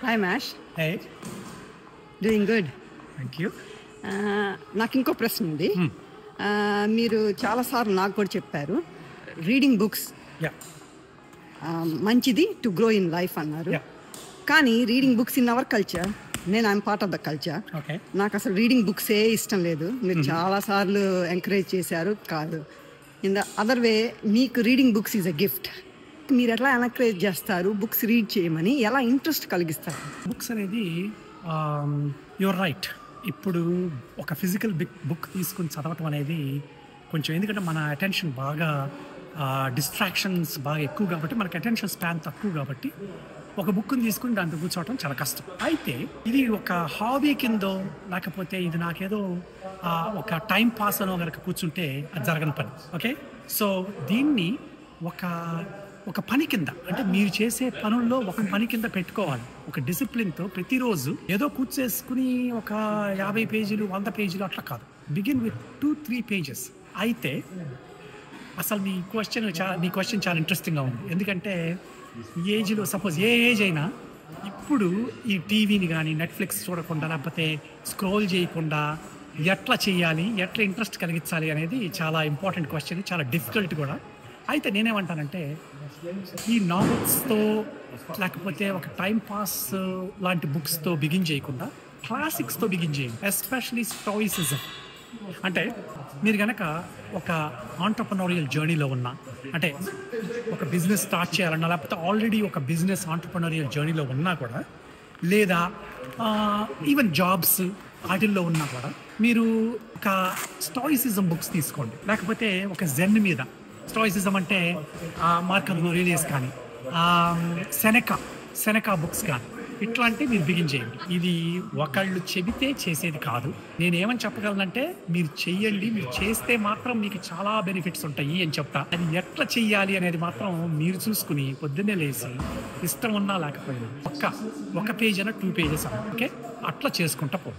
Hi mash. Hey, doing good. thank you. నాకు ఇంకో ప్రశ్న ఉంది. మీరు చాలాసార్లు నాకు కూడా చెప్పారు రీడింగ్ బుక్స్ Yeah, మంచిది టు గ్రో ఇన్ లైఫ్ అన్నారు. yeah, కానీ reading books in our culture, నేను I'm part of the culture, okay. నాకు అసలు రీడింగ్ బుక్సే ఇష్టం లేదు. మీరు చాలాసార్లు ఎంకరేజ్ చేశారు కాదు. ఇన్ ద అదర్ వే మీకు reading books is a gift. మీరు ఎట్లా ఎంకరేజ్ చేస్తారు బుక్స్ రీడ్ చేయమని, ఎలా ఇంట్రెస్ట్ కలిగిస్తారు? బుక్స్ అనేది యువర్ రైట్. ఇప్పుడు ఒక ఫిజికల్ బుక్ తీసుకుని చదవటం అనేది కొంచెం, ఎందుకంటే మన అటెన్షన్ బాగా డిస్ట్రాక్షన్స్ బాగా ఎక్కువ కాబట్టి, మనకి అటెన్షన్ స్పాన్ తక్కువ కాబట్టి ఒక బుక్ని తీసుకుని దాంతో కూర్చోవటం చాలా కష్టం. అయితే ఇది ఒక హాబీ కిందో లేకపోతే ఇది నాకేదో ఒక టైం పాస్ అనో కనుక కూర్చుంటే అది జరగని పని. ఓకే, సో దీన్ని ఒక పని కింద, అంటే మీరు చేసే పనుల్లో ఒక పని కింద పెట్టుకోవాలి. ఒక డిసిప్లిన్తో ప్రతిరోజు ఏదో కూర్చేసుకుని ఒక 50 పేజీలు 100 పేజీలు అట్లా కాదు. Begin with 2-3 pages. అయితే అసలు మీ క్వశ్చన్ చాలా ఇంట్రెస్టింగ్గా ఉంది. ఎందుకంటే ఈ ఏజ్లో, సపోజ్ ఏ ఏజ్ అయినా, ఇప్పుడు ఈ టీవీని కానీ నెట్ఫ్లిక్స్ చూడకుండా లేకపోతే స్క్రోల్ చేయకుండా ఎట్లా చేయాలి, ఎట్లా ఇంట్రెస్ట్ కలిగించాలి అనేది చాలా ఇంపార్టెంట్ క్వశ్చన్, చాలా డిఫికల్ట్ కూడా. అయితే నేనేమంటానంటే ఈ నావెల్స్తో లేకపోతే ఒక టైం పాస్ లాంటి బుక్స్తో బిగిన్ చేయకుండా క్లాసిక్స్తో బిగిన్ చేయండి. Especially stoicism. అంటే మీరు కనుక ఒక ఆంటర్ప్రెన్యూరియల్ జర్నీలో ఉన్నా, అంటే ఒక బిజినెస్ స్టార్ట్ చేయాలన్నా లేకపోతే ఆల్రెడీ ఒక బిజినెస్ ఆంటర్ప్రెన్యూరియల్ జర్నీలో ఉన్నా కూడా, లేదా ఈవెన్ జాబ్స్ వాటిల్లో ఉన్నా కూడా, మీరు ఒక స్టాయిసిజం బుక్స్ తీసుకోండి. లేకపోతే ఒక జెన్ మీద, స్టాయిసిజం అంటే మార్కస్ అవ్రేలియస్ కానీ సెనెకా బుక్స్ కానీ, ఇట్లాంటి మీరు బిగిన్ చేయండి. ఇది ఒకళ్ళు చెబితే చేసేది కాదు. నేనేమని చెప్పగలనంటే మీరు చెయ్యండి, మీరు చేస్తే మాత్రం మీకు చాలా బెనిఫిట్స్ ఉంటాయి అని చెప్తా. అది ఎట్లా చెయ్యాలి అనేది మాత్రం మీరు చూసుకుని పొద్దున్నే లేచి, ఇష్టం ఉన్నా లేకపోయినా ఒక పేజ్ అయినా 2 పేజెస్ అన్న, ఓకే, అట్లా చేసుకుంటా పో.